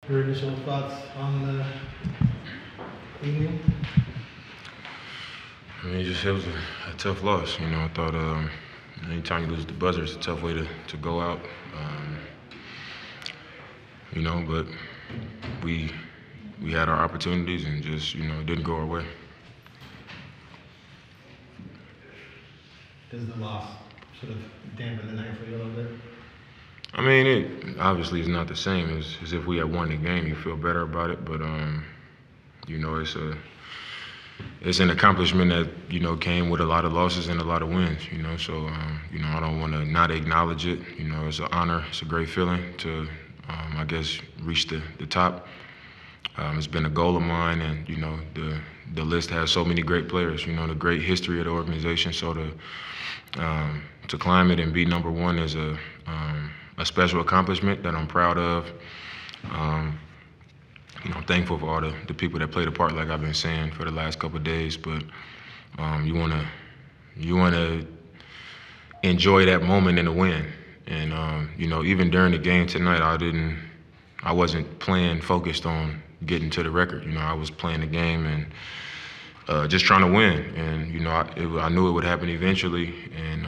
Your initial thoughts on the evening? I mean, it was a tough loss. I thought anytime you lose the buzzer, it's a tough way to go out. But we had our opportunities and just, it didn't go our way. Does the loss sort of dampen the night for you a little bit? I mean, it obviously is not the same as if we had won the game. You feel better about it, but it's an accomplishment that came with a lot of losses and a lot of wins. So I don't want to not acknowledge it. It's an honor. It's a great feeling to I guess reach the top. It's been a goal of mine, and the list has so many great players. The great history of the organization. So to climb it and be number one is a special accomplishment that I'm proud of. I'm thankful for all the people that played a part, like I've been saying for the last couple of days. But you wanna enjoy that moment in the win. And even during the game tonight, I wasn't playing focused on getting to the record. I was playing the game and just trying to win. And I knew it would happen eventually. And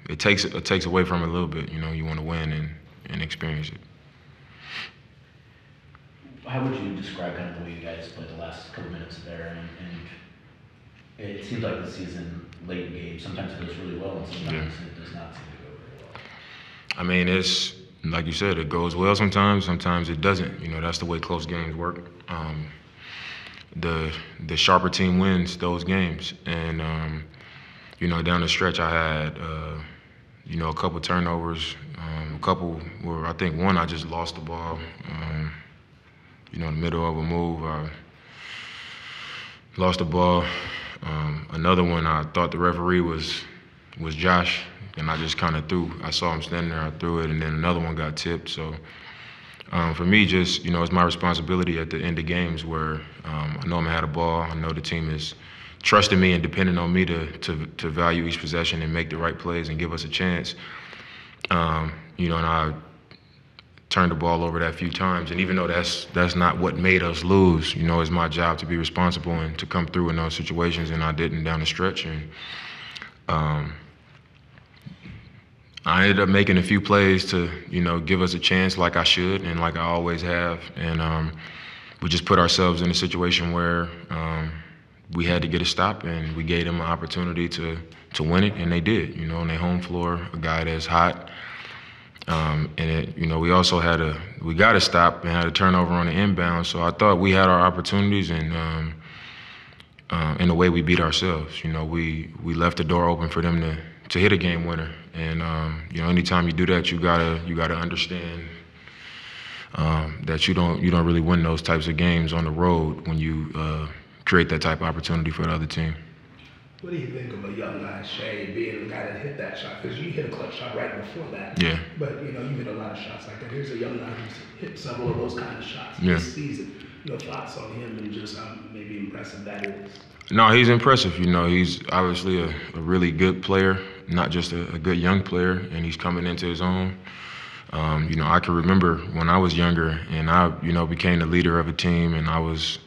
it takes away from it a little bit. You want to win and experience it. How would you describe kind of the way you guys played the last couple minutes there? And it seems like the season, late in games, sometimes it goes really well, and sometimes it does not seem to go very well. I mean, it's like you said, it goes well sometimes it doesn't. That's the way close games work. The sharper team wins those games, and down the stretch I had a couple turnovers, a couple where I think one I just lost the ball. In the middle of a move, I lost the ball. Another one, I thought the referee was Josh, and I just kind of threw. I saw him standing there, I threw it, and then another one got tipped. So for me, just it's my responsibility at the end of games where I know I'm gonna have the ball. I know the team is trusting me and depending on me to value each possession and make the right plays and give us a chance. And I turned the ball over that few times, and even though that's not what made us lose, it's my job to be responsible and to come through in those situations, and I didn't down the stretch. And I ended up making a few plays to give us a chance, like I should and like I always have, and we just put ourselves in a situation where we had to get a stop, and we gave them an opportunity to win it, and they did. On their home floor, a guy that's hot. We also we got to stop and had a turnover on the inbound. So I thought we had our opportunities, and in the way we beat ourselves. We left the door open for them to hit a game winner. And anytime you do that, you gotta understand that you don't really win those types of games on the road when you create that type of opportunity for the other team. What do you think of a young guy, Shea, being the guy that hit that shot? Because you hit a clutch shot right before that. Yeah. But, you hit a lot of shots like that. Here's a young guy who's hit several of those kind of shots this season. Your thoughts on him and just how maybe impressive that is? No, he's impressive. He's obviously a really good player, not just a good young player, and he's coming into his own. I can remember when I was younger and I, became the leader of a team, and I was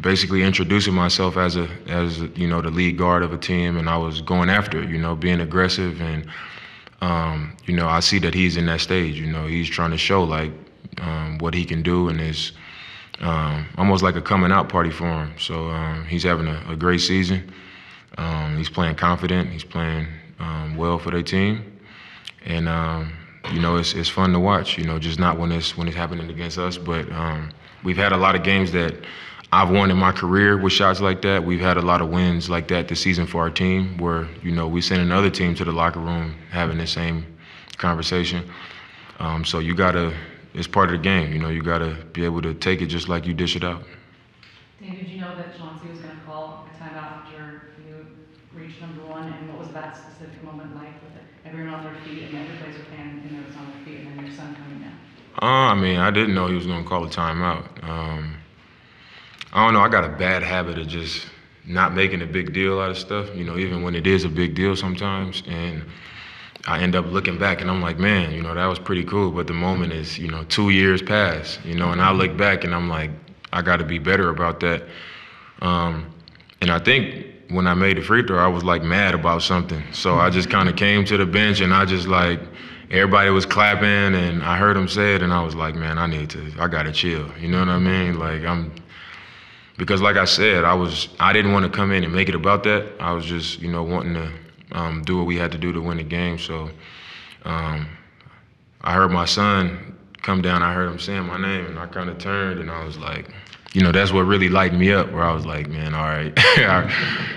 basically introducing myself as the lead guard of a team, and I was going after it, being aggressive, and I see that he's in that stage. He's trying to show what he can do, and it's almost like a coming out party for him. So he's having a great season. He's playing confident. He's playing well for their team, and it's fun to watch. Just not when it's happening against us, but we've had a lot of games that I've won in my career with shots like that. We've had a lot of wins like that this season for our team where, we send another team to the locker room having the same conversation. So it's part of the game, you gotta be able to take it just like you dish it out. Dave, did you know that Chauncey was gonna call a timeout after you reached number one, and what was that specific moment like with everyone on their feet and everybody's a fan and it was on their feet and then your son coming down? I didn't know he was gonna call a timeout. I don't know, I got a bad habit of just not making a big deal out of stuff, even when it is a big deal sometimes. And I end up looking back and I'm like, man, you know, that was pretty cool. But the moment is, you know, 2 years past, you know, and I look back and I'm like, I got to be better about that. And I think when I made the free throw, I was like mad about something. So I just kind of came to the bench and I just like, everybody was clapping and I heard them say it and I was like, man, I got to chill. You know what I mean? Like because like I said, I didn't want to come in and make it about that. I was just, you know, wanting to do what we had to do to win the game. So I heard my son come down. I heard him saying my name, and I kind of turned, and I was like, you know, that's what really lighted me up, where I was like, man, all right.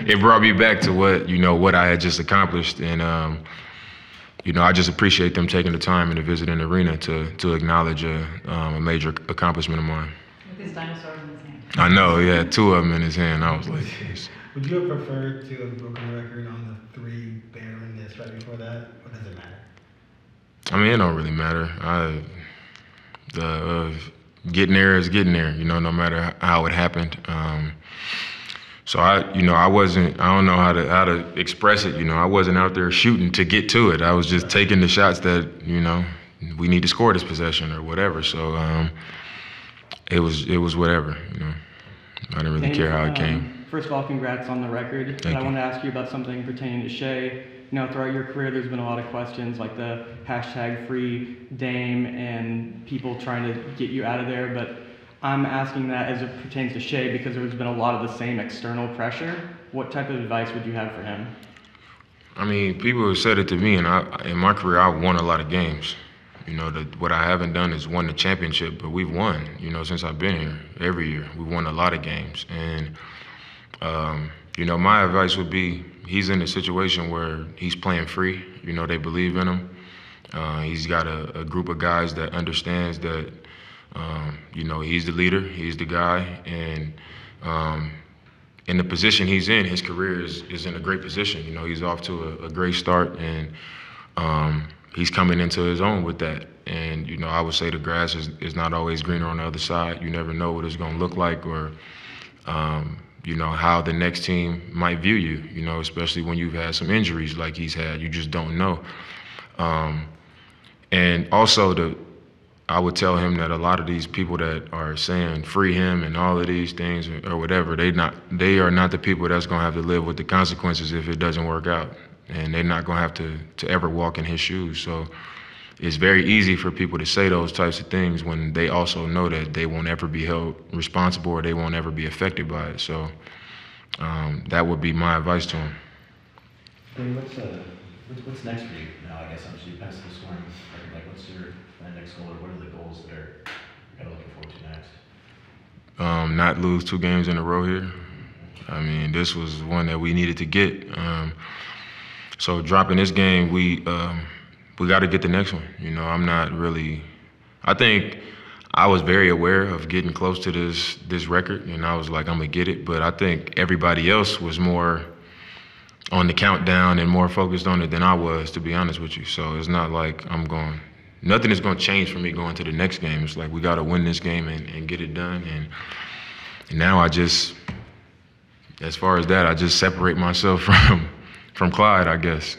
It brought me back to what I had just accomplished. And, you know, I just appreciate them taking the time in the visiting arena to acknowledge a major accomplishment of mine. With his dinosaurs in his hand. I know, yeah, 2 of them in his hand. I was like, yes. Would you have preferred to have broken the record on the 3 bearing this right before that, or does it matter? I mean, it don't really matter. Getting there is getting there, you know, no matter how it happened. So I don't know how to express it, you know. I wasn't out there shooting to get to it. I was just taking the shots that, you know, we need to score this possession or whatever. So it was whatever, you know. I didn't really care how it came. First of all, congrats on the record. Thank I you. want to ask you about something pertaining to Shea. You know, throughout your career, there's been a lot of questions like the #FreeDame and people trying to get you out of there. But I'm asking that as it pertains to Shea because there's been a lot of the same external pressure. What type of advice would you have for him? I mean, people have said it to me, and in my career, I've won a lot of games. You know, what I haven't done is won the championship, but we've won, you know, since I've been here. Every year, we've won a lot of games. And, you know, my advice would be he's in a situation where he's playing free. You know, they believe in him. He's got a group of guys that understands that, you know, he's the leader, he's the guy. And in the position he's in, his career is in a great position. You know, he's off to a great start, and he's coming into his own with that. And, you know, I would say the grass is not always greener on the other side. You never know what it's going to look like or, you know, how the next team might view you, you know, especially when you've had some injuries like he's had. You just don't know. And also, I would tell him that a lot of these people that are saying free him and all of these things or whatever, they are not the people that's going to have to live with the consequences if it doesn't work out. And they're not going to have to ever walk in his shoes. So it's very easy for people to say those types of things when they also know that they won't ever be held responsible or they won't ever be affected by it. So that would be my advice to him. Hey, what's next for you now? I guess obviously you passed the scoring record. Like, what's your next goal, or what are the goals that are you're kind of looking forward to next? Not lose 2 games in a row here. I mean, this was one that we needed to get. So dropping this game, we got to get the next one. You know, I think I was very aware of getting close to this record, and I was like, I'm going to get it. But I think everybody else was more on the countdown and more focused on it than I was, to be honest with you. So it's not like nothing is going to change for me going to the next game. It's like we got to win this game and get it done. And now as far as that, I just separate myself from Clyde, I guess.